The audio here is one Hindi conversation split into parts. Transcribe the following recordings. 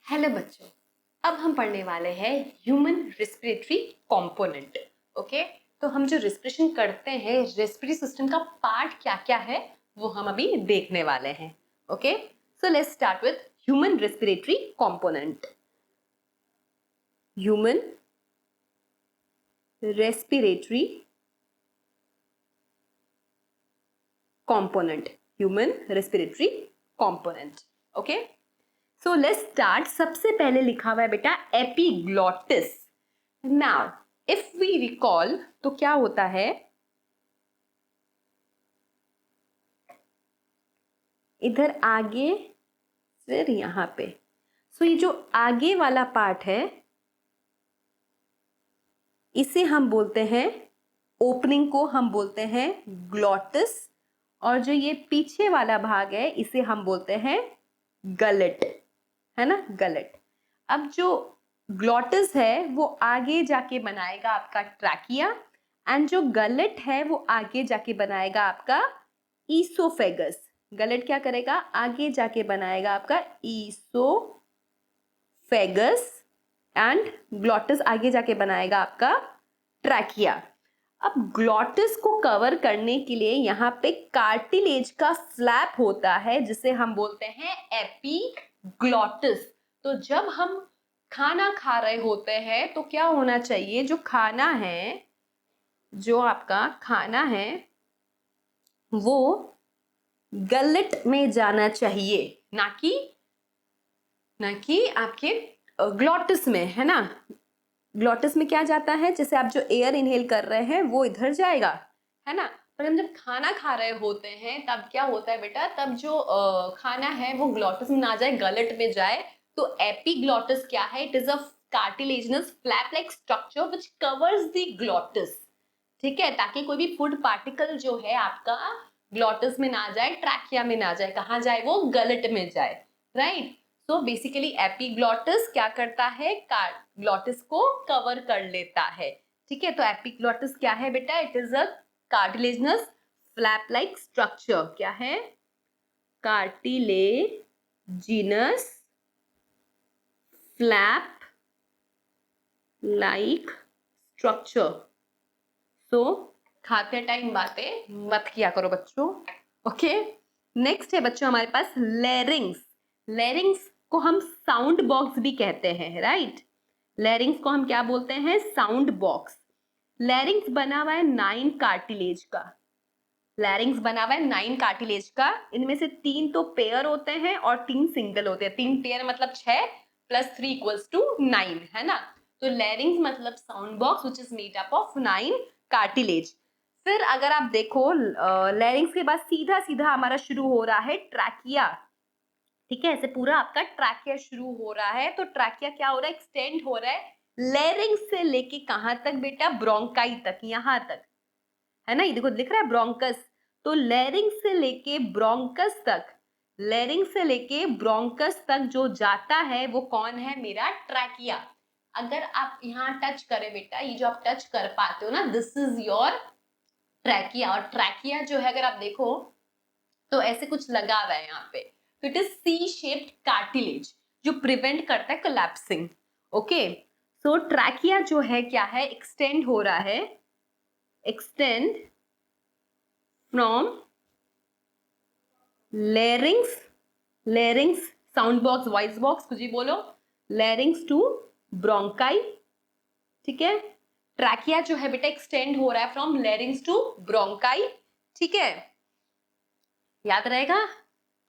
हेलो बच्चों, अब हम पढ़ने वाले हैं ह्यूमन रेस्पिरेटरी कंपोनेंट। ओके, तो हम जो रेस्पिरेशन करते हैं, रेस्पिरेटरी सिस्टम का पार्ट क्या क्या है वो हम अभी देखने वाले हैं। Okay, so let's start with human respiratory component. Human respiratory component, human respiratory component. Okay, so let's start. सबसे पहले लिखा हुआ है बेटा epiglottis. Now if we recall तो क्या होता है, इधर आगे फिर यहाँ पे, सो ये जो आगे वाला पार्ट है इसे हम बोलते हैं, ओपनिंग को हम बोलते हैं ग्लॉटिस, और जो ये पीछे वाला भाग है इसे हम बोलते हैं गलेट, है ना, गलेट। अब जो ग्लॉटिस है वो आगे जाके बनाएगा आपका ट्रैकिया, एंड जो गलेट है वो आगे जाके बनाएगा आपका ईसोफेगस। गलेट क्या करेगा, आगे जाके बनाएगा आपका ईसोफेगस, एंड ग्लॉटिस आगे जाके बनाएगा आपका ट्रैकिया। अब ग्लॉटिस को कवर करने के लिए यहाँ पे कार्टिलेज का फ्लैप होता है जिसे हम बोलते हैं एपिग्लॉटिस। तो जब हम खाना खा रहे होते हैं तो क्या होना चाहिए, जो खाना है, जो आपका खाना है वो गलेट में जाना चाहिए, ना कि आपके ग्लॉटिस में, है ना। ग्लॉटिस में क्या जाता है, जैसे आप जो एयर इनहेल कर रहे हैं वो इधर जाएगा, है ना। पर हम जब खाना खा रहे होते हैं तब क्या होता है बेटा, तब जो खाना है वो ग्लॉटिस में ना जाए, गलट में जाए। तो एपिग्लॉटिस क्या है, it is a cartilaginous flap like structure which covers the glottis. ठीक है, ताकि कोई भी फूड पार्टिकल जो है आपका ग्लॉटिस में ना जाए, ट्रैकिया में ना जाए, कहाँ जाए, वो गलट में जाए, राइट। तो बेसिकली एपिग्लॉटिस क्या करता है, ग्लॉटिस को कवर कर लेता है। ठीक है, तो एपिग्लॉटिस क्या है बेटा, it is a cartilaginous flap like structure. क्या है, कार्टिलेजिनस फ्लैप लाइक स्ट्रक्चर। तो खाते टाइम बातें मत किया करो बच्चों। ओके, नेक्स्ट है बच्चों हमारे पास लेरिंग्स। लेरिंग्स को हम साउंड बॉक्स भी कहते हैं, राइट। लेरिंग्स को हम क्या बोलते हैं, साउंड बॉक्स। लेरिंग्स बना हुआ है 9 कार्टिलेज का। लैरिंग्स बना हुआ है 9 कार्टिलेज का। इनमें से 3 तो पेयर होते हैं और 3 सिंगल होते हैं। 3 पेयर मतलब 6 + 3 = 9, है ना। तो लैरिंग्स मतलब sound box which is made up of 9 cartilage. फिर अगर आप देखो लैरिंग्स के बाद सीधा सीधा हमारा शुरू हो रहा है ट्रैकिया। ठीक है, ऐसे पूरा आपका ट्रैकिया शुरू हो रहा है। तो ट्रैकिया क्या हो रहा है, एक्सटेंड हो रहा है लैरिंग्स से लेके कहां तक बेटा, ब्रोंकाई तक, यहां तक, है ना। ये देखो लिख रहा है ब्रोंकस, तो लैरिंग्स से लेके ब्रोंकस तक, लैरिंग्स से लेके ब्रोंकस तक जो जाता है वो कौन है, मेरा ट्रैकिया। अगर आप यहाँ टच करें बेटा, ये जो आप टच कर पाते हो ना, दिस इज योर ट्रैकिया। और ट्रैकिया जो है अगर आप देखो तो ऐसे कुछ लगा हुआ है यहाँ पे, तो it is C shaped cartilage जो प्रिवेंट करता है कोलैप्सिंग। ओके, सो ट्रैकिया जो है क्या है, एक्सटेंड हो रहा है, extend from लैरिंग्स, लैरिंग्स sound box, voice box, कुछ भी बोलो, लैरिंग्स टू ब्रोंकाई। ठीक है, ट्रैकिया जो है बेटा एक्सटेंड हो रहा है फ्रॉम लैरिंग्स टू ब्रोंकाई। ठीक है, याद रहेगा,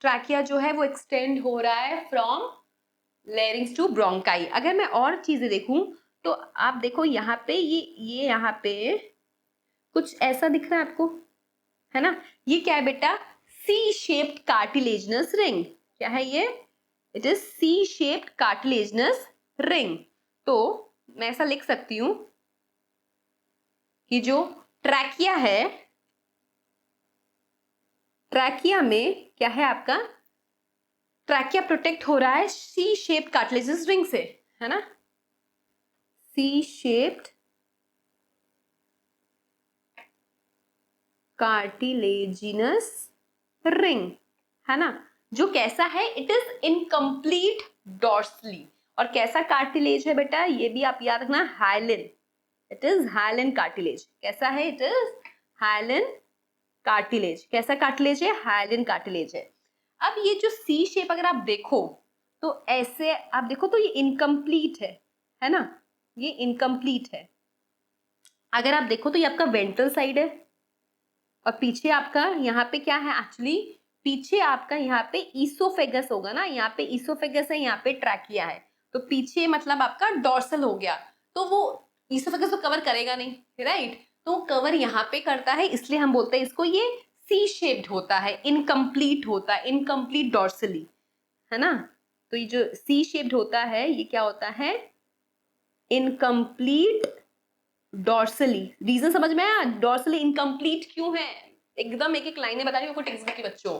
ट्रैकिया जो है वो एक्सटेंड हो रहा है फ्रॉम लैरिंग्स टू ब्रोंकाई। अगर मैं और चीजें देखूं तो आप देखो यहाँ पे ये यहाँ पे कुछ ऐसा दिख रहा है आपको, है ना। ये क्या है बेटा, सी शेप्ड कार्टिलेजिनस रिंग। क्या है ये, it is C shaped cartilaginous ring. तो मैं ऐसा लिख सकती हूं कि जो ट्रैकिया है, ट्रैकिया में क्या है आपका, ट्रैकिया प्रोटेक्ट हो रहा है सी शेप्ड कार्टिलेजिनस रिंग से, है ना, सी शेप्ड कार्टिलेजिनस रिंग, है ना, जो कैसा है, इट इज इनकम्प्लीट डॉर्सली। और कैसा कार्टिलेज है बेटा, ये भी आप याद रखना, hyaline. It is hyaline cartilage. कैसा है? It is hyaline cartilage. कैसा कार्टिलेज है? हाइलिन कार्टिलेज है। अब ये जो सी शेप अगर आप देखो तो ऐसे आप देखो तो ये इनकम्प्लीट है ना, ये इनकम्प्लीट है। अगर आप देखो तो ये आपका वेंट्रल साइड है और पीछे आपका यहाँ पे क्या है एक्चुअली, पीछे आपका यहाँ पे ईसोफेगस होगा ना, यहाँ पे ईसोफेगस है, यहाँ पे ट्रैकिया है, तो पीछे मतलब आपका डॉर्सल हो गया। तो वो ईसोफेगस तो कवर करेगा नहीं, राइट, तो कवर यहाँ पे करता है, इसलिए हम बोलते हैं इसको ये सी शेप्ड होता है, इनकम्प्लीट होता है, इनकम्प्लीट डॉर्सली, है ना। तो ये जो सी शेप्ड होता है ये क्या होता है? Incomplete dorsally. रीजन समझ में आया? डॉर्सली इनकम्प्लीट क्यों है? एकदम एक एक लाइनें बता रही हूँ टेक्स्ट बुक के बच्चों।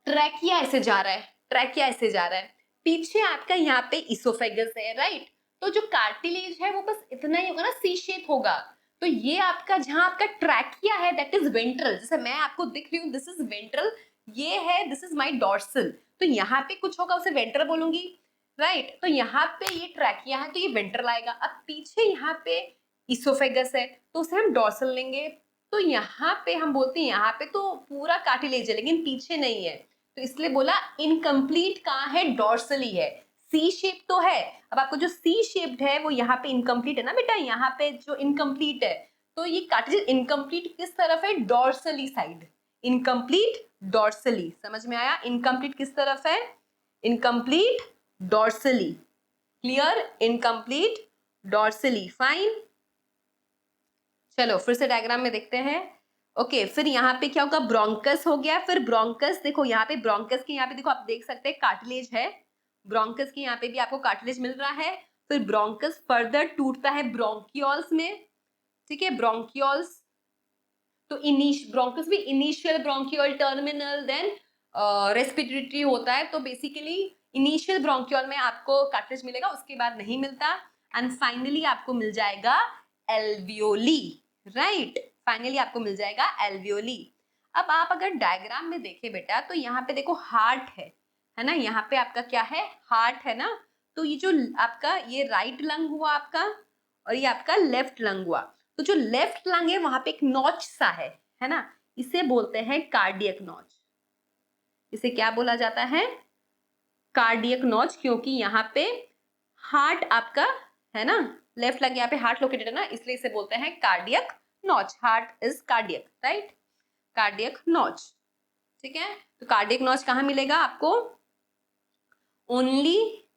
ट्रैकिया ऐसे जा रहा है, ट्रैकिया ऐसे जा रहा है, पीछे आपका यहाँ पे इसोफेगस है, राइट। तो जो कार्टिलेज है वो बस इतना ही होगा ना, सी शेप होगा। तो ये आपका जहां आपका ट्रैकिया है दैट इज वेंट्रल, जैसे मैं आपको दिख रही हूँ दिस इज वेंट्रल, ये है दिस इज माय डॉर्सल, तो यहाँ पे कुछ होगा उसे वेंट्रल बोलूंगी, राइट। तो यहाँ पे ये ट्रैकिया है तो ये वेंट्रल आएगा। अब पीछे यहाँ पे इसोफेगस है तो उसे हम डॉर्सल लेंगे। तो यहाँ पे हम बोलते हैं यहाँ पे तो पूरा कार्टिलेज है लेकिन पीछे नहीं है, तो इसलिए बोला इनकम्प्लीट कहाँ है? डॉर्सली है। सी शेप तो है, अब आपको जो सी शेप्ड है वो यहाँ पे इनकम्प्लीट है ना बेटा, यहाँ पे जो इनकम्प्लीट है, तो ये कार्टिलेज इनकम्प्लीट किस तरफ है? Dorsally side, incomplete dorsally. समझ में आया? इनकम्प्लीट किस तरफ है? Incomplete dorsally. Clear? Incomplete dorsally. Fine, चलो फिर से डायग्राम में देखते हैं। ओके, फिर यहाँ पे क्या होगा? ब्रोंकस हो गया। फिर ब्रोंकस देखो, यहाँ पे ब्रोंकस के यहाँ पे देखो आप देख सकते हैं कार्टिलेज है, ब्रोंकस के यहाँ पे भी आपको कार्टिलेज मिल रहा है। फिर ब्रोंकस फर्दर टूटता है ब्रोंकियोल्स में, ठीक है, ब्रोंकियोल्स। तो ब्रोंकस भी initial bronchiole, terminal, then respiratory होता है। तो बेसिकली इनिशियल ब्रोंकियोल में आपको कार्टिलेज मिलेगा, उसके बाद नहीं मिलता, एंड फाइनली आपको मिल जाएगा एल्वियोली, राइट। फाइनली आपको मिल जाएगा एल्वियोली। अब आप अगर डायग्राम में देखें बेटा तो यहाँ पे देखो हार्ट है ना, यहाँ पे आपका क्या है? हार्ट है ना। तो ये जो आपका ये राइट लंग हुआ आपका और ये आपका लेफ्ट लंग हुआ, तो जो लेफ्ट लंग है वहां पे एक नॉच सा है ना, इसे बोलते हैं कार्डियक नॉच। इसे क्या बोला जाता है? कार्डियक नॉच, क्योंकि यहाँ पे हार्ट आपका है ना, लेफ्ट लंग यहाँ पे हार्ट लोकेटेड है ना, इसलिए इसे बोलते हैं cardiac notch. Heart is cardiac, right, cardiac notch, ठीक है। तो कार्डियक नॉच कहाँ मिलेगा आपको? Only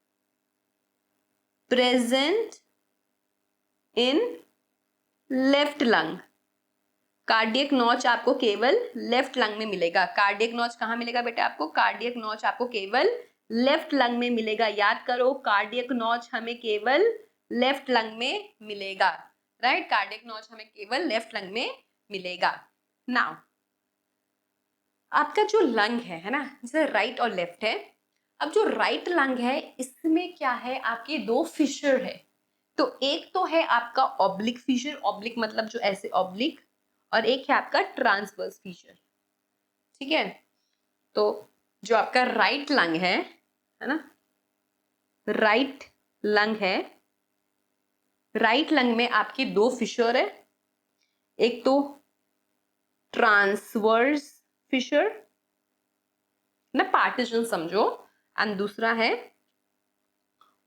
present in left lung. Cardiac notch आपको केवल लेफ्ट लंग में मिलेगा। कार्डियक नॉच कहाँ मिलेगा बेटा आपको? कार्डियक नॉच आपको केवल लेफ्ट लंग में मिलेगा। याद करो, कार्डियक नॉच हमें केवल लेफ्ट लंग में मिलेगा, राइट। कार्डियक नॉच हमें केवल लेफ्ट लंग में मिलेगा। नाउ आपका जो लंग है ना, जैसे राइट और लेफ्ट है। अब जो राइट लंग है इसमें क्या है? आपके दो फिशर है। तो एक तो है आपका ऑब्लिक फिशर, ऑब्लिक मतलब जो ऐसे ऑब्लिक, और एक है आपका ट्रांसवर्स फीचर, ठीक है। तो जो आपका राइट लंग है ना, राइट लंग है, राइट लंग में आपके दो फिशर है, एक तो ट्रांसवर्स फिशर ना, पार्टीशन समझो, एंड दूसरा है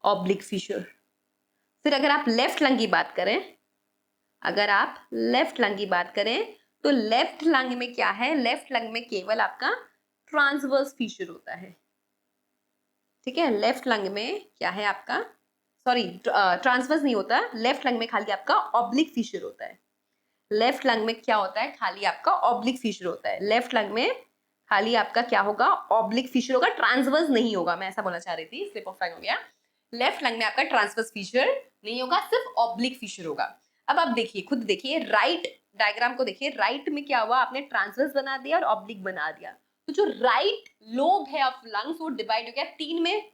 ऑब्लिक फिशर। फिर अगर आप लेफ्ट लंग की बात करें, अगर आप लेफ्ट लंग की बात करें तो लेफ्ट लंग में क्या है? लेफ्ट लंग में केवल आपका ट्रांसवर्स फीचर होता है, ठीक है। लेफ्ट लंग में क्या है आपका? सॉरी, ट्रांसवर्स नहीं होता, लेफ्ट लंग में खाली आपका ऑब्लिक फीचर होता है। लेफ्ट लंग में क्या होता है? खाली आपका ऑब्लिक फीचर होता है। लेफ्ट लंग में खाली आपका क्या होगा? ऑब्लिक फीचर होगा, ट्रांसवर्स नहीं होगा। मैं ऐसा बोलना चाह रही थी, स्लिप ऑफ टंग हो गया। लेफ्ट लंग में आपका ट्रांसवर्स फीचर नहीं होगा, सिर्फ ऑब्लिक फीचर होगा। अब आप देखिए, खुद देखिए, राइट डायग्राम को देखिए, राइट में क्या हुआ? आपने ट्रांसवर्स बना दिया और ऑब्लिक बना दिया। तो जो राइट लोब है ऑफ लंग्स वो डिवाइड हो गया तीन में,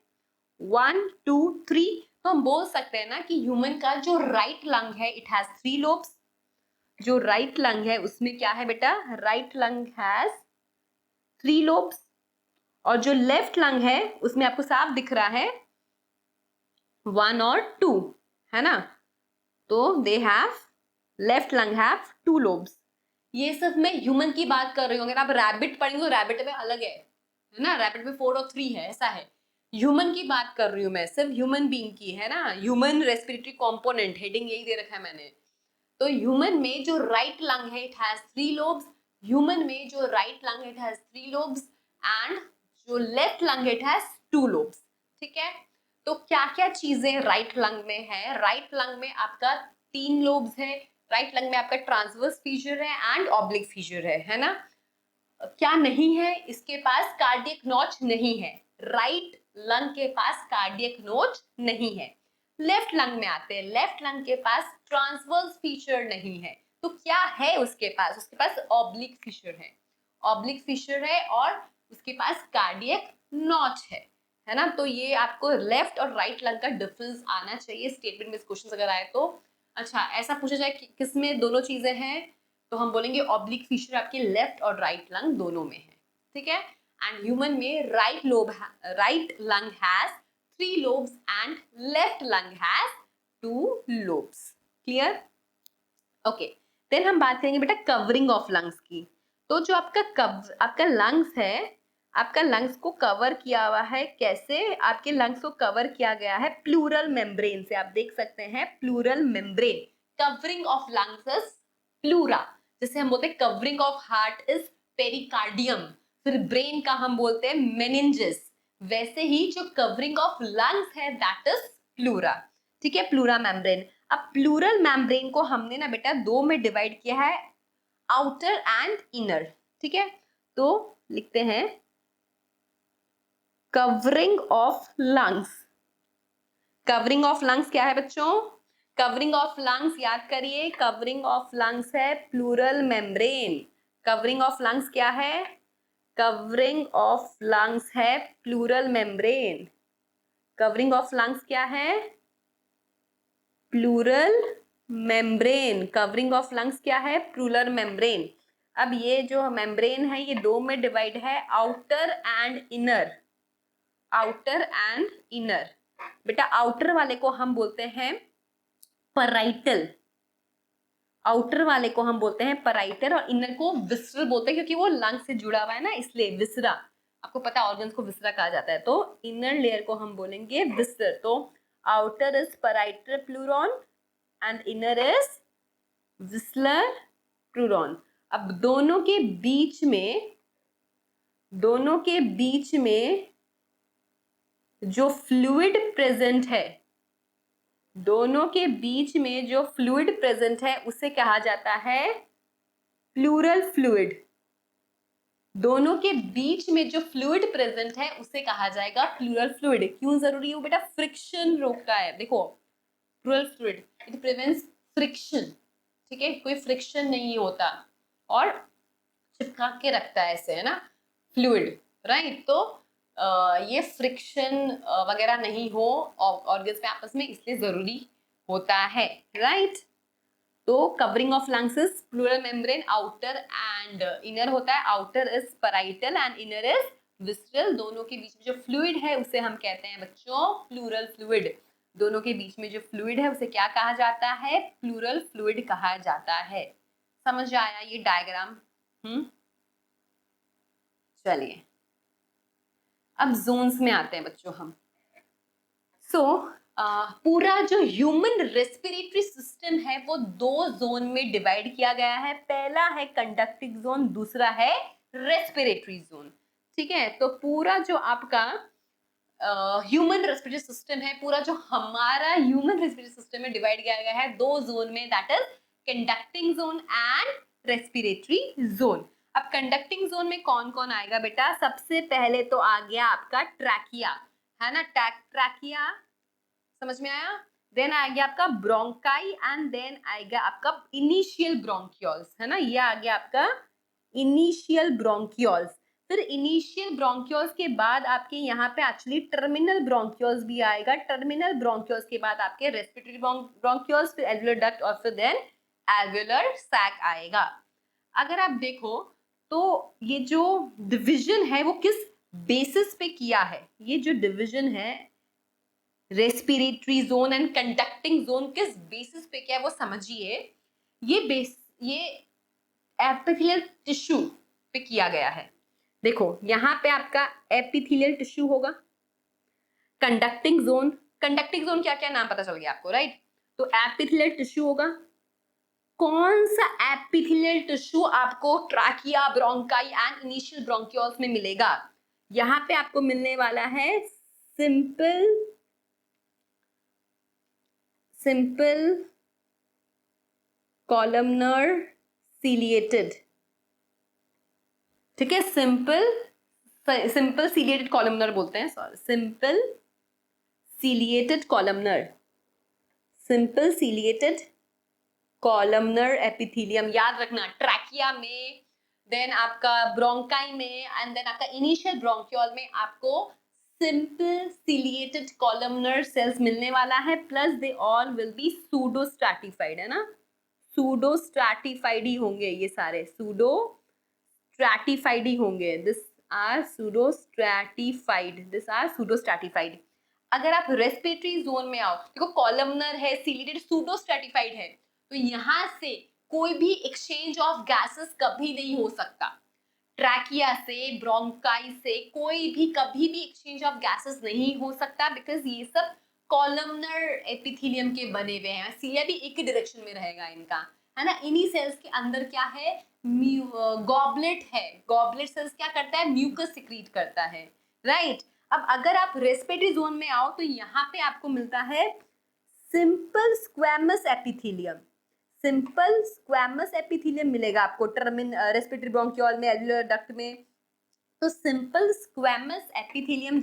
1 2 3। तो हम बोल सकते हैं ना कि ह्यूमन का जो राइट लंग है इट हैज 3 लोब्स। जो राइट लंग है उसमें क्या है बेटा? Right lung has 3 lobes. और जो लेफ्ट लंग है उसमें आपको साफ दिख रहा है 1 और 2, है ना। तो they have, left lung have 2 lobes. ये सिर्फ मैं ह्यूमन की बात कर रही हूँ। अगर आप रैबिट पढ़ेंगे तो रैबिट में अलग है ना, रैबिट में 4 और 3 है, ऐसा है। ह्यूमन की बात कर रही हूँ मैं, सिर्फ ह्यूमन बीइंग की, है ना। ह्यूमन रेस्पिरेटरी कंपोनेंट, हेडिंग यही दे रखा है मैंने। तो ह्यूमन में जो राइट लंग है इट हैज 3 लोब्स, ह्यूमन में जो right lung it has 3 lobes, and जो left lung it has 2 lobes. ठीक है, तो क्या क्या चीजें राइट लंग में है? राइट लंग में आपका 3 लोब्स है, राइट लंग में आपका ट्रांसवर्स फीचर है एंड ऑब्लिक फीचर है ना। क्या नहीं है इसके पास? कार्डियक नॉच नहीं है, राइट लंग के पास कार्डियक नॉच नहीं है। लेफ्ट लंग में आते हैं, लेफ्ट लंग के पास ट्रांसवर्स फीचर नहीं है। तो क्या है उसके पास? उसके पास ऑब्लिक फीचर है, ऑब्लिक फीचर है, और उसके पास कार्डियक नॉच है ना। तो ये आपको लेफ्ट और राइट लंग का डिफरेंस आना चाहिए स्टेटमेंट में क्वेश्चन अगर आए तो। अच्छा, ऐसा पूछा जाए कि किसमें दोनों चीजें हैं, तो हम बोलेंगे ऑब्लिक फीचर आपके लेफ्ट और राइट लंग दोनों में है। ठीक है, एंड ह्यूमन में right lung has 3 lobes and left lung has 2 lobes. Clear? Okay, then हम बात करेंगे बेटा कवरिंग ऑफ लंग्स की। तो जो आपका लंग्स है, आपका लंग्स को कवर किया हुआ है कैसे? आपके लंग्स को कवर किया गया है प्लूरल मेम्ब्रेन से। आप देख सकते हैं pleural membrane, covering of lungs is pleura. जैसे हम बोलते हैं covering of heart is pericardium, फिर ब्रेन का हम बोलते हैं मेनिंजेस, वैसे ही जो कवरिंग ऑफ लंग्स है दैट इज प्लूरा। ठीक है, प्लूरा मेम्ब्रेन। अब प्लूरल मेम्ब्रेन को हमने ना बेटा 2 में डिवाइड किया है, आउटर एंड इनर। ठीक है, तो लिखते हैं covering of lungs. Covering of lungs क्या है बच्चों? कवरिंग ऑफ लंग्स याद करिए, कवरिंग ऑफ लंग्स है pleural membrane. Covering of lungs क्या है? कवरिंग ऑफ लंग्स है pleural membrane. Covering of lungs क्या है? Pleural membrane. Covering of lungs क्या है? Pleural membrane. अब ये जो मेम्ब्रेन है ये 2 में डिवाइड है, outer and inner. Outer and inner. बेटा आउटर वाले को हम बोलते हैं पराइटल, आउटर वाले को हम बोलते हैं पराइटल, और इनर को विसरल बोलते हैं क्योंकि वो लंग से जुड़ा हुआ है ना, इसलिए विसरा। आपको पता है ऑर्गन्स को विसरा कहा जाता है, तो इनर लेयर को हम बोलेंगे विसर। तो outer is parietal pleuron and inner is whistler pleuron. अब दोनों के बीच में जो फ्लूइड प्रेजेंट है, दोनों के बीच में जो फ्लूइड प्रेजेंट है उसे कहा जाता है प्लूरल फ्लूइड। दोनों के बीच में जो फ्लूइड प्रेजेंट है उसे कहा जाएगा प्लूरल फ्लूइड। क्यों जरूरी है? बेटा फ्रिक्शन रोकता है। देखो pleural fluid it prevents friction. ठीक है, कोई फ्रिक्शन नहीं होता और चिपका के रखता है ऐसे, है ना, फ्लूइड, राइट। तो ये फ्रिक्शन वगैरह नहीं हो ऑर्गन्स में आपस में, इसलिए जरूरी होता है, राइट। तो covering of lungs is pleural membrane, outer and inner होता है। Outer is parietal and inner is विस्ट्रल। दोनों के बीच में जो फ्लूइड है उसे हम कहते हैं बच्चों प्लूरल फ्लूइड। दोनों के बीच में जो फ्लूइड है उसे क्या कहा जाता है? प्लूरल फ्लूइड कहा जाता है। समझ आया ये डायग्राम? चलिए अब जोन्स में आते हैं बच्चों हम। पूरा जो ह्यूमन रेस्पिरेटरी सिस्टम है वो 2 जोन में डिवाइड किया गया है। पहला है कंडक्टिंग जोन, दूसरा है रेस्पिरेटरी जोन। ठीक है, तो पूरा जो आपका ह्यूमन रेस्पिरेटरी सिस्टम है, पूरा जो हमारा ह्यूमन रेस्पिरेटरी सिस्टम में डिवाइड किया गया है 2 जोन में, that is conducting zone and respiratory zone. अब कंडक्टिंग जोन में कौन कौन आएगा बेटा? सबसे पहले तो आ गया आपका ट्रैकिया, है ना, ट्रैकिया, समझ में आया। देन आ गया आपका ब्रोंकाई एंड देन आएगा आपका इनिशियल ब्रोंकियोल्स, है ना, ये आ गया आपका इनिशियल ब्रोंकियोल्स। फिर इनिशियल ब्रोंकियोल्स के बाद आपके यहाँ पे एक्चुअली टर्मिनल ब्रोंकियोल्स भी आएगा। टर्मिनल ब्रोंकियोल्स के बाद आपके रेस्पिरेटरी ब्रोंकियोल्स, फिर एल्वियोलर डक्ट और फिर देन एल्वियोलर सैक आएगा। अगर आप देखो तो ये जो डिवीजन है वो किस बेसिस पे किया है? ये जो डिवीजन है respiratory zone and conducting zone किस बेसिस पे क्या है वो समझिए। ये एपिथेलियल टिश्यू पे किया गया है। देखो यहाँ पे आपका एपिथेलियल टिश्यू होगा, कंडक्टिंग जोन क्या क्या नाम पता चल गया आपको, राइट। तो एपिथेलियल टिश्यू होगा। कौन सा एपिथेलियल टिश्यू आपको trachea, bronchi and initial bronchioles में मिलेगा? यहाँ पे आपको मिलने वाला है सिंपल कॉलमनर सीलिएटेड, ठीक है, सिंपल सीलिएटेड कॉलमनर बोलते हैं, sorry, simple ciliated columnar epithelium. याद रखना, ट्रैकिया में, देन आपका ब्रोंकाई में एंड देन आपका इनिशियल ब्रोंकियोल में आपको सिंपल सीलिएटेड कॉलमनर सेल्स मिलने वाला है, plus they all will be pseudo stratified, है ना, सूडो स्ट्रैटिफाइड ही होंगे ये सारे, सूडो स्ट्रैटिफाइड ही होंगे। This are pseudo stratified. अगर आप रेस्पिरेटरी जोन में आओ, देखो कॉलमनर है, सीलिएटेड, सूडो स्ट्रैटिफाइड है, तो यहां से कोई भी एक्सचेंज ऑफ गैसेस कभी नहीं हो सकता। ट्रैकिया से, ब्रोंकाई से कोई भी कभी भी एक्सचेंज ऑफ गैसेस नहीं हो सकता, बिकॉज ये सब कॉलमनर एपिथेलियम के बने हुए हैं। सीलिया भी एक ही डायरेक्शन में रहेगा इनका, है ना। इन्हीं सेल्स के अंदर क्या है, गॉबलेट है। गॉबलेट सेल्स क्या करता है, म्यूकस सिक्रीट करता है, राइट। अब अगर आप रेस्पिरेटरी जोन में आओ तो यहाँ पे आपको मिलता है सिंपल स्क्वैमस एपिथेलियम मिलेगा आपको रेस्पिरेटरी ब्रोंकियोल में, एल्वियोलर डक्ट में। तो सिंपल स्क्वैमस एपिथेलियम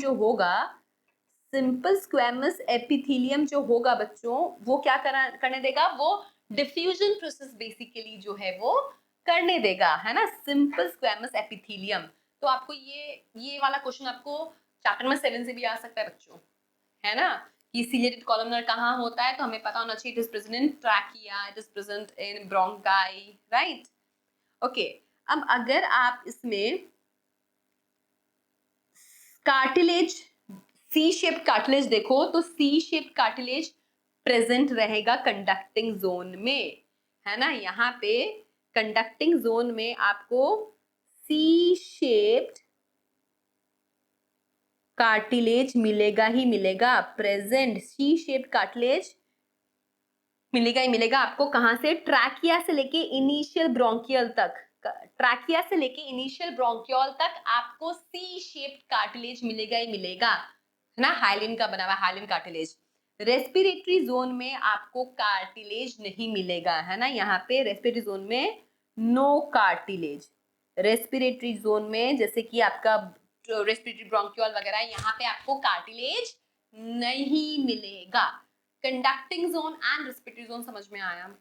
जो होगा बच्चों, वो क्या करने देगा, वो डिफ्यूजन प्रोसेस बेसिकली जो है वो करने देगा, है ना, सिंपल स्क्वैमस एपिथेलियम। तो आपको ये वाला क्वेश्चन आपको चैप्टर नंबर 7 से भी आ सकता है बच्चों, है ना, कि सीलिएटेड कॉलमनर कहाँ होता है, तो हमें पता होना चाहिए, it is present in trachea, it is present in bronchi, right. Okay, अब अगर आप इसमें कार्टिलेज, सी शेप्ड कार्टिलेज देखो, तो सी शेप्ड कार्टिलेज प्रेजेंट रहेगा कंडक्टिंग जोन में, है ना। यहाँ पे कंडक्टिंग जोन में आपको सी शेप्ड कार्टिलेज मिलेगा ही मिलेगा, प्रेजेंट सी शेप्ड कार्टिलेज मिलेगा ही मिलेगा आपको। कहां से, ट्रैकिया से लेके इनिशियल ब्रोंकियल तक, आपको सी शेप्ड कार्टिलेज मिलेगा ही मिलेगा, है ना, हाइलिन का बना हुआ हाइलिन कार्टिलेज। रेस्पिरेटरी जोन में आपको कार्टिलेज नहीं मिलेगा, है ना, यहाँ पे रेस्पिरेटरी जोन में नो कार्टिलेज। रेस्पिरेटरी जोन में जैसे कि आपका रेस्पिरेटरी ब्रोंकियोल वगैरह, यहाँ पे आपको कार्टिलेज नहीं मिलेगा। Conducting zone and respiratory zone समझ में आया।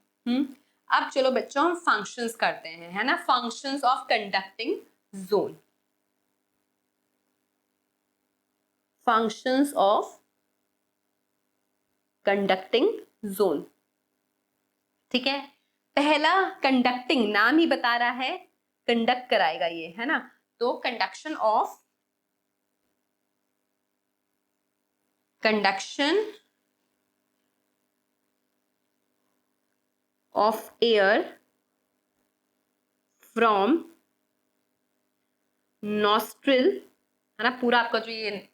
अब चलो बच्चों हम फंक्शंस करते हैं, है ना, functions of conducting zone. Functions of conducting zone, ठीक है। पहला कंडक्टिंग, नाम ही बता रहा है कंडक्ट कराएगा ये, है ना। तो conduction of air from nostril, है ना, पूरा आपका जो ये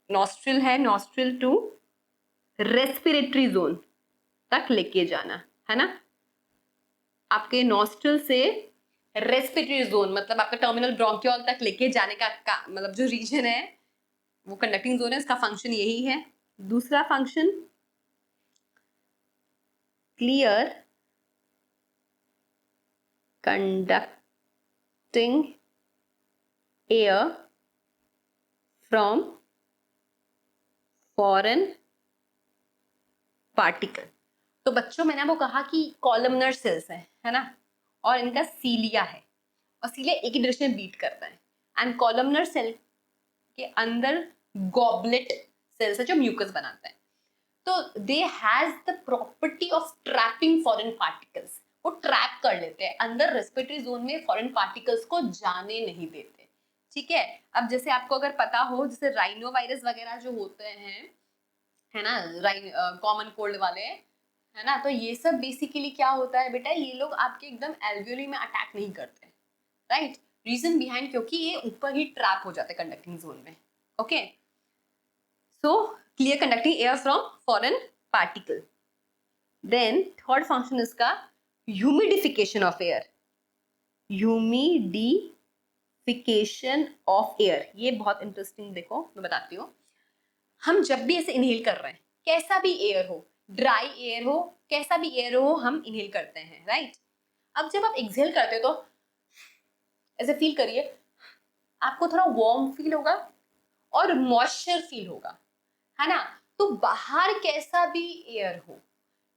नॉस्ट्रिल है, नॉस्ट्रिल टू रेस्पिरेटरी जोन तक लेके जाना, है ना। आपके नॉस्ट्रिल से रेस्पिरेटरी जोन, मतलब आपका टर्मिनल ब्रोंकियोल तक लेके जाने का मतलब जो रीजन है वो कंडक्टिंग जोन है, इसका फंक्शन यही है। दूसरा function, clear conducting air from foreign particle. तो बच्चों मैंने आपको कहा कि कॉलमनर सेल्स है ना, और इनका सीलिया है, और सीलिया एक ही डायरेक्शन में बीट करता है, एंड कॉलमनर सेल के अंदर गॉबलेट सेल्स है जो म्यूकस बनाता है। तो they has the property of trapping foreign particles, वो ट्रैप कर लेते हैं अंदर, रेस्पिरेटरी जोन में फॉरेन पार्टिकल्स को जाने नहीं देते, ठीक है। अब जैसे आपको अगर पता हो, जैसे राइनो वायरस वगैरह जो होते हैं, है ना, कॉमन कोल्ड वाले, है ना। तो ये सब बेसिकली क्या होता है बेटा, ये लोग आपके एकदम एल्वियोली में अटैक नहीं करते, राइट। रीजन बिहाइंड, क्योंकि ये ऊपर ही ट्रैप हो जाते हैं कंडक्टिंग जोन में। Okay, so clear conducting air from foreign particle. Then third function इसका humidification of air. Humidification of air, ये बहुत इंटरेस्टिंग, देखो मैं बताती हूँ। हम जब भी ऐसे इनहेल कर रहे हैं, कैसा भी एयर हो, ड्राई एयर हो, कैसा भी एयर हो, हम इनहेल करते हैं, राइट। अब जब आप एक्सहेल करते हो तो ऐसे फील करिए, आपको थोड़ा वार्म फील होगा और मॉइस्चर फील होगा, है ना। तो बाहर कैसा भी एयर हो,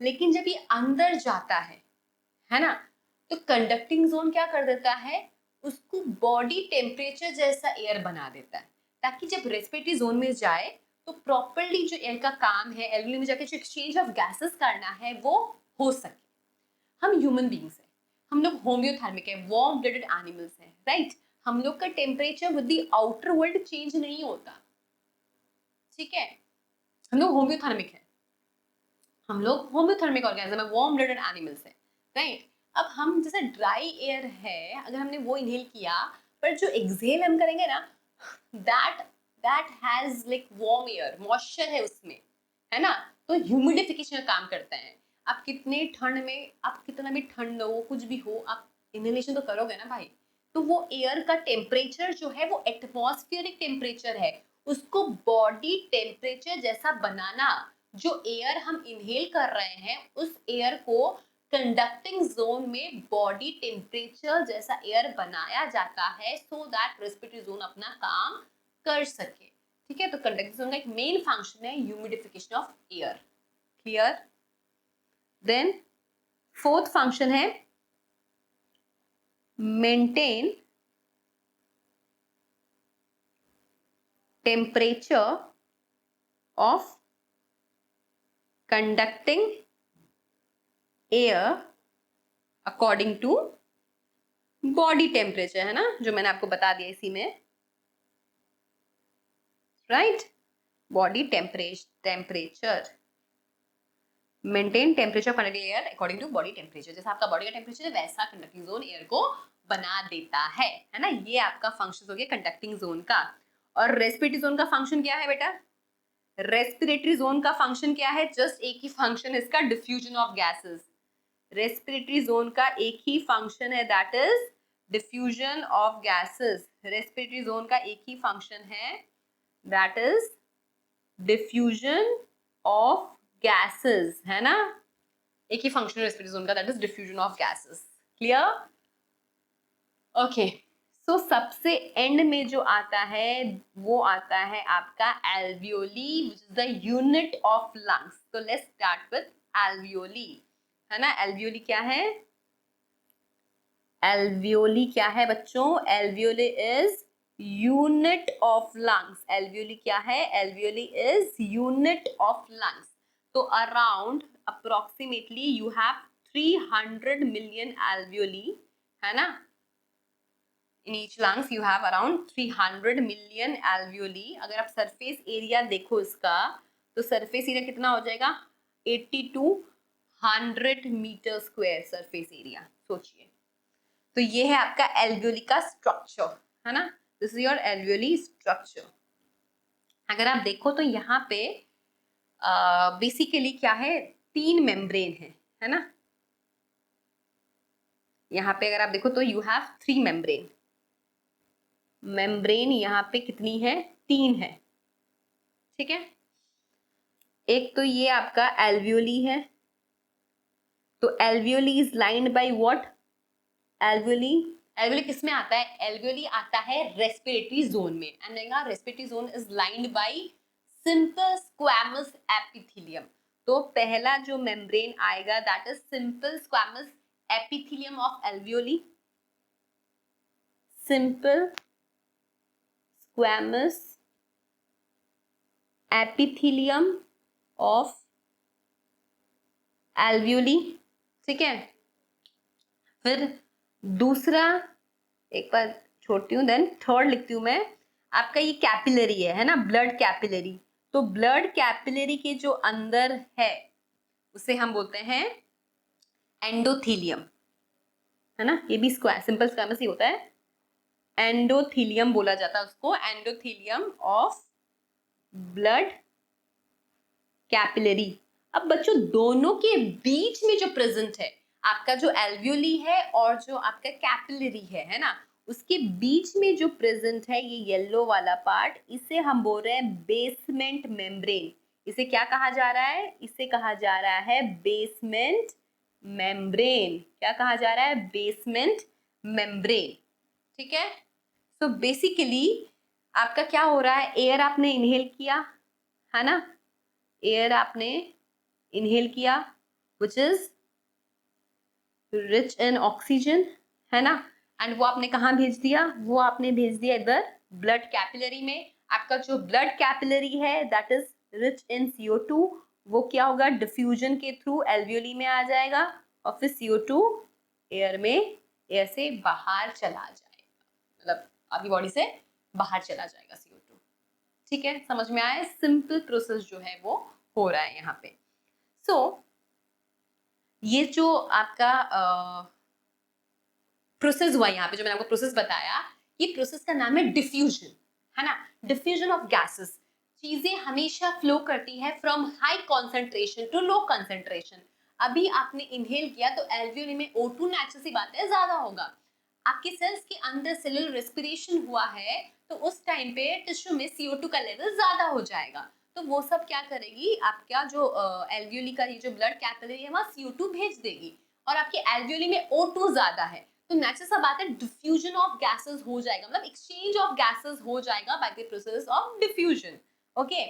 लेकिन जब ये अंदर जाता है ना, तो कंडक्टिंग जोन क्या कर देता है, उसको बॉडी टेम्परेचर जैसा एयर बना देता है, ताकि जब रेस्पिरेटरी जोन में जाए तो प्रॉपरली जो एयर का काम है, एल्वियोली में जाके जो एक्सचेंज ऑफ गैसेस करना है वो हो सके। हम ह्यूमन बींग्स हैं, हम लोग होम्योथर्मिक है, वार्म ब्लडेड एनिमल्स हैं, राइट। हम लोग का temperature with the outer world change नहीं होता, ठीक है। हम लोग होम्योथर्मिक है, हम लोग होम्योथर्मिक ऑर्गेनिज्म है, वार्म ब्लडेड एनिमल्स है, राइट। अब हम जैसे ड्राई एयर है, अगर हमने वो इनहेल किया, पर जो एक्सहेल हम करेंगे ना, that that has like warm air, moisture है उसमें, है ना। तो ह्यूमिडिफिकेशन का काम करता है। आप कितने ठंड में, आप कितना भी ठंड हो, कुछ भी हो, आप इनहेलेशन तो करोगे ना भाई, तो वो एयर का टेम्परेचर जो है वो एटमॉस्फेरिक टेम्परेचर है, उसको बॉडी टेम्परेचर जैसा बनाना, जो एयर हम इनहेल कर रहे हैं उस एयर को कंडक्टिंग जोन में बॉडी टेम्परेचर जैसा एयर बनाया जाता है, सो दैट रेस्पिरेटरी जोन अपना काम कर सके, ठीक है। तो कंडक्टिंग जोन का एक मेन फंक्शन है humidification of air, clear. Then fourth function है maintain temperature of conducting air according to body temperature, है ना, जो मैंने आपको बता दिया इसी में, right. Body temperature, maintain temperature conducting air according to body temperature, जैसा आपका बॉडी का टेम्परेचर है वैसा कंडक्टिंग जोन एयर को बना देता है ना। ये आपका फंक्शन हो गया कंडक्टिंग जोन का। और रेस्पिरेटरी जोन का फंक्शन क्या है बेटा, रेस्पिरेटरी जोन का फंक्शन क्या है, जस्ट एक ही फंक्शन इसका, diffusion of gases. Respiratory zone का एक ही फंक्शन है, that is diffusion of gases. Respiratory zone का एक ही फंक्शन है, that is diffusion of gases, है ना। एक ही फंक्शन रेस्पिरेटरी जोन का, that is diffusion of gases, clear. Okay, so सबसे एंड में जो आता है वो आता है आपका alveoli, which is the unit of lungs. तो लेट्स स्टार्ट विद एल्वियोली, है ना। एल्वियोली क्या है, एल्वियोली क्या है बच्चों, alveoli is unit of lungs. Alveoli क्या है, alveoli is unit of lungs. तो around approximately you have 300 million alveoli, है ना। in each lungs you have around 300 million alveoli। अगर आप सरफेस एरिया देखो इसका, तो सरफेस एरिया कितना हो जाएगा, 80 to 100 metre square surface area, सोचिए। तो ये है आपका एल्वियोली का स्ट्रक्चर, है ना। This is your alveoli structure. अगर आप देखो तो यहाँ पे बेसिकली क्या है, 3 मेम्ब्रेन है ना। यहाँ पे अगर आप देखो तो यू हैव 3 मेम्ब्रेन। मेम्ब्रेन यहाँ पे कितनी है, 3 है, ठीक है। एक तो ये आपका एल्वियोली है, तो alveoli is lined by what, alveoli, alveoli किस में आता है, एल्वियोली आता है रेस्पिरेटरी जोन में, and respiratory zone is lined by simple squamous epithelium. तो पहला जो मेम्ब्रेन आएगा that is simple squamous epithelium of alveoli, simple squamous epithelium of alveoli, ठीक है। फिर दूसरा, एक बार छोड़ती हूँ, देन थर्ड लिखती हूँ मैं, आपका ये कैपिलरी है ना, ब्लड कैपिलरी। तो ब्लड कैपिलरी के जो अंदर है उसे हम बोलते हैं एंडोथीलियम, है ना, ये भी स्क्वायर सिंपल स्क्वायमस ही होता है, एंडोथीलियम बोला जाता है उसको, एंडोथीलियम ऑफ ब्लड कैपिलरी। अब बच्चों दोनों के बीच में जो प्रेजेंट है आपका जो एल्वियोली है और जो आपका कैपिलरी है ना, उसके बीच में जो प्रेजेंट है ये येलो वाला पार्ट, इसे हम बोल रहे हैं बेसमेंट मेम्ब्रेन। इसे क्या कहा जा रहा है? इसे कहा जा रहा है बेसमेंट मेम्ब्रेन। क्या कहा जा रहा है? Basement membrane. ठीक है, सो बेसिकली आपका क्या हो रहा है, एयर आपने इनहेल किया, है ना, एयर आपने इनहेल किया which is rich in oxygen, है ना, एंड वो आपने कहाँ भेज दिया? वो आपने भेज दिया इधर ब्लड कैपिलरी में। आपका जो ब्लड कैपिलरी है that is rich in CO2, वो क्या होगा? डिफ्यूजन के थ्रू एल्वियोली में आ जाएगा और फिर CO2 एयर में, एयर से बाहर चला जाएगा, मतलब आपकी बॉडी से बाहर चला जाएगा CO2। ठीक है, समझ में आया? सिंपल प्रोसेस जो है वो हो रहा है यहाँ पे। सो ये जो आपका प्रोसेस हुआ यहाँ पे, जो मैंने आपको प्रोसेस बताया, ये प्रोसेस का नाम है डिफ्यूजन, है ना, डिफ्यूजन ऑफ गैसेस। चीजें हमेशा फ्लो करती है from high concentration to low concentration. अभी आपने इनहेल किया तो एल्वियोली में O2 नेचुरल सी बात है ज्यादा होगा। आपके सेल्स के अंदर सेलुलर रेस्पिरेशन हुआ है तो उस टाइम पे टिश्यू में CO2 का लेवल ज्यादा हो जाएगा, तो वो सब क्या करेगी, आपका जो एल्वियोली का ये जो ब्लड कैपिलरी है वहाँ CO2 भेज देगी, और आपके एल्वियोली में O2 ज्यादा है तो नेचुरल सा बात है डिफ्यूजन ऑफ गैसेस हो जाएगा, मतलब एक्सचेंज ऑफ गैसेस हो जाएगा by the process of diffusion. Okay,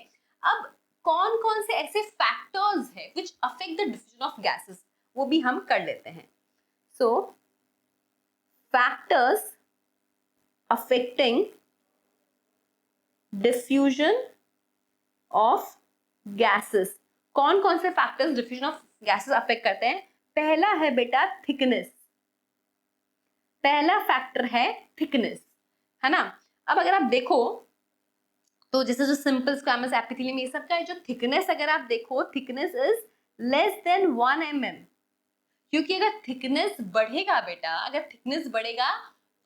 अब कौन कौन से ऐसे फैक्टर्स है which affect the diffusion of gases, वो भी हम कर लेते हैं। सो factors affecting diffusion of gases, कौन कौन से factors diffusion of gases affect करते हैं? पहला है बेटा थिकनेस, पहला फैक्टर है थिकनेस, है ना। अब अगर आप देखो तो जैसे जो सिंपल स्क्वैमस एपिथेलियम ये सब का है, जो थिकनेस अगर आप देखो, thickness is less than 1 mm, क्योंकि अगर थिकनेस बढ़ेगा बेटा, अगर थिकनेस बढ़ेगा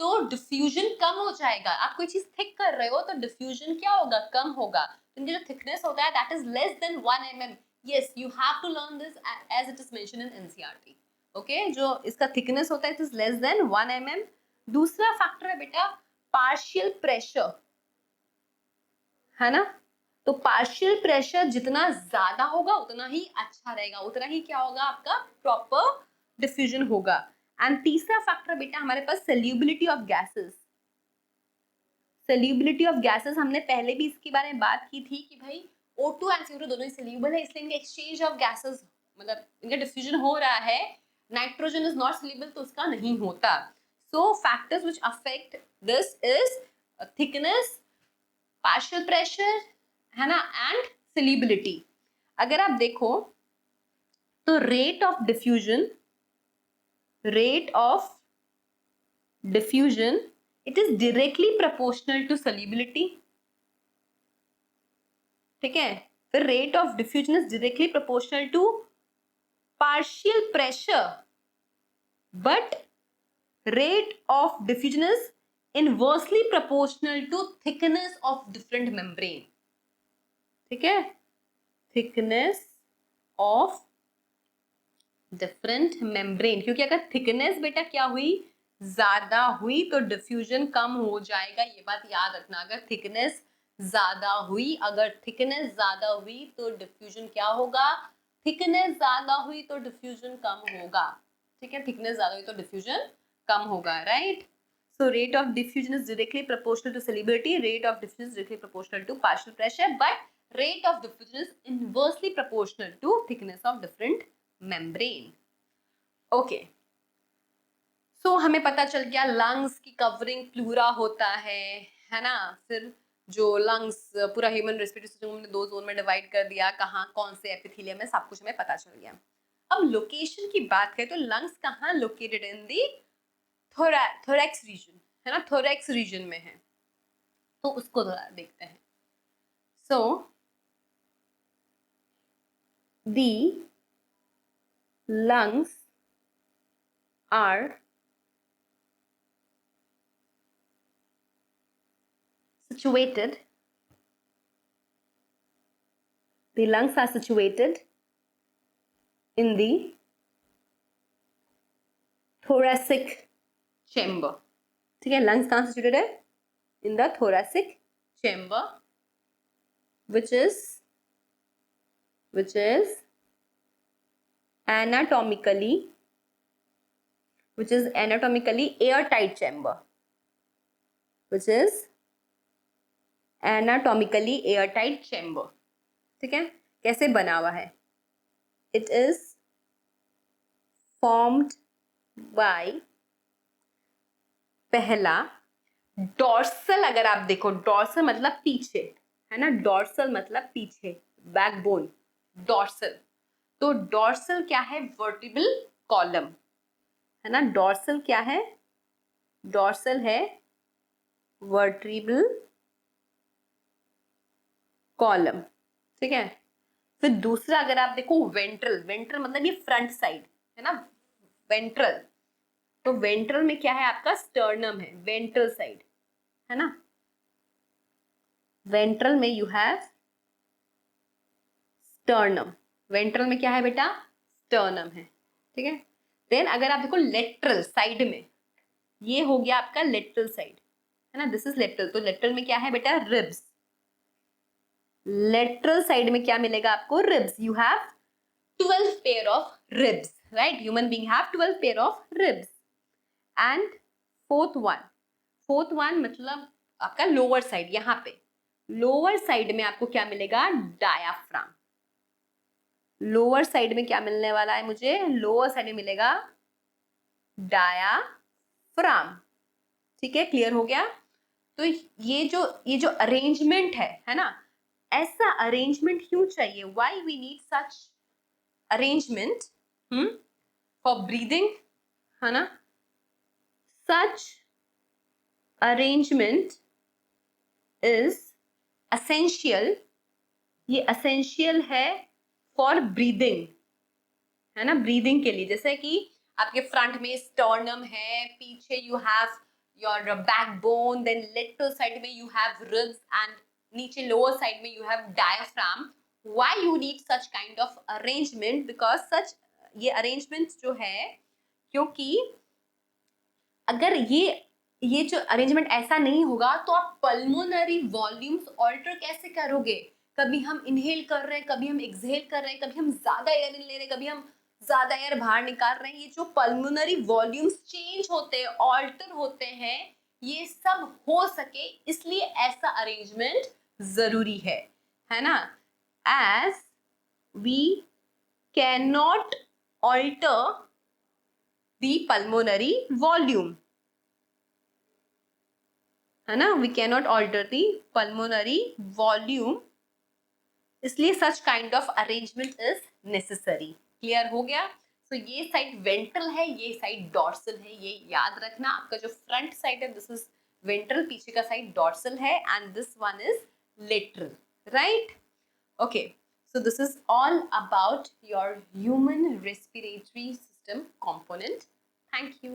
तो डिफ्यूजन कम हो जाएगा। आप कोई चीज थिक कर रहे हो तो डिफ्यूजन क्या होगा? कम होगा। तो इनका जो थिकनेस होता है that is less than 1 mm। Yes, you have to learn this as it is mention in NCERT। Okay, जो इसका थिकनेस होता है it is less than 1 mm। दूसरा फैक्टर है बेटा पार्शियल प्रेशर, है ना, तो पार्शियल प्रेशर जितना ज्यादा होगा उतना ही अच्छा रहेगा, उतना ही क्या होगा? आपका प्रॉपर डिफ्यूजन होगा। एंड तीसरा फैक्टर बेटा हमारे पास solubility of gases. Solubility of gases हमने पहले भी इसके बारे में बात की थी कि भाई O2 एंड CO2 दोनों ही सॉल्युबल है, इसलिए इनका एक्सचेंज ऑफ गैसेस, मतलब इनका डिफ्यूजन हो रहा है। नाइट्रोजन इज नॉट सॉल्युबल तो उसका नहीं होता। So factors which affect this is thickness, partial pressure, है ना, एंड सॉल्युबिलिटी। अगर आप देखो तो rate of diffusion, rate of diffusion it is directly proportional to solubility. ठीक है, फिर rate of diffusion is directly proportional to partial pressure, but rate of diffusion is inversely proportional to thickness of different membrane. ठीक है, थिकनेस ऑफ डिफरेंट मेम्ब्रेन, क्योंकि अगर थिकनेस बेटा क्या हुई? ज्यादा हुई तो डिफ्यूजन कम हो जाएगा, ये बात याद रखना। अगर थिकनेस ज्यादा हुई, अगर थिकनेस ज्यादा हुई तो डिफ्यूजन क्या होगा? थिकनेस ज्यादा हुई तो डिफ्यूजन कम होगा। ठीक है, थिकनेस ज्यादा हुई तो डिफ्यूजन कम होगा, right. So rate of diffusion is directly proportional to solubility, rate of diffusion is directly proportional to partial pressure, but rate of diffusion is inversely proportional to thickness of different membrane. Okay. So हमें पता चल गया लंग्स की कवरिंग प्लूरा होता है ना। फिर जो लंग्स पूरा ह्यूमन रेस्पिरेटरी सिस्टम हमने 2 जोन में डिवाइड कर दिया, कहाँ कौन से एपिथेलियम है, सब कुछ हमें पता चल गया। अब लोकेशन की बात करें तो लंग्स कहाँ लोकेटेड? इन दी थोरैक्स रीजन, है ना, थोरैक्स रीजन में है, तो उसको थोड़ा देखते हैं। सो the lungs are situated in the thoracic chamber. ठीक है, lungs कहाँ situated है? In the thoracic chamber, which is anatomically airtight chamber. Which is anatomically airtight chamber. ठीक है, कैसे बना हुआ है? It is formed by, पहला डॉर्सल, अगर आप देखो डॉर्सल मतलब पीछे है ना, डॉर्सल मतलब पीछे, बैकबोन, डॉर्सल। तो डॉर्सल क्या है? वर्टिब्रल कॉलम है ना, डॉर्सल क्या है? डॉर्सल है वर्टिब्रल कॉलम। ठीक है, फिर दूसरा अगर आप देखो वेंट्रल, वेंट्रल मतलब ये फ्रंट साइड है ना, वेंट्रल। तो वेंट्रल में क्या है आपका? स्टर्नम है, वेंट्रल साइड है ना, वेंट्रल में यू हैव स्टर्नम। वेंट्रल में क्या है बेटा? स्टर्नम है। ठीक है, देन अगर आप देखो लेटरल साइड में, ये हो गया आपका लेटरल साइड है ना, दिस इज लेटरल। तो लेटरल में क्या है बेटा? रिब्स। लेटरल साइड में क्या मिलेगा आपको? Ribs. You have 12 pair of ribs, right? Human being have 12 pair of ribs. And fourth one मतलब आपका लोअर साइड, यहाँ पे लोअर साइड में आपको क्या मिलेगा? डायाफ्राम। लोअर साइड में क्या मिलने वाला है मुझे? लोअर साइड में मिलेगा डायाफ्राम। ठीक है, क्लियर हो गया? तो ये जो अरेंजमेंट है ना, ऐसा अरेंजमेंट क्यों चाहिए? Why we need such arrangement for breathing, है ना? सच अरेंजमेंट इज असेंशियल, ये असेंशियल है फॉर ब्रीदिंग, है ना, ब्रीदिंग के लिए। जैसे कि आपके फ्रंट में स्टर्नम है, पीछे you have your backbone, then lateral side में यू हैव रिब्स एंड नीचे लोअर साइड में you have diaphragm. Why you need such kind of arrangement? Because such, ये अरेंजमेंट जो है, क्योंकि अगर ये जो अरेंजमेंट ऐसा नहीं होगा तो आप पल्मोनरी वॉल्यूम्स ऑल्टर कैसे करोगे? कभी हम इनहेल कर रहे हैं, कभी हम एक्सहेल कर रहे हैं, कभी हम ज्यादा एयर इन ले रहे हैं, कभी हम ज्यादा एयर बाहर निकाल रहे हैं। ये जो पल्मोनरी वॉल्यूम्स चेंज होते हैं, ऑल्टर होते हैं, ये सब हो सके इसलिए ऐसा अरेंजमेंट जरूरी है ना? As we can not alter the pulmonary volume, है ना, we can not alter the pulmonary volume, इसलिए such kind of arrangement is necessary. Clear हो गया? तो ये साइड वेंट्रल है, ये साइड डॉर्सल है, ये याद रखना। आपका जो फ्रंट साइड है दिस इज वेंट्रल, पीछे का साइड डॉर्सल है, and this one is lateral, right? Okay, so this is all about your human respiratory system component. Thank you.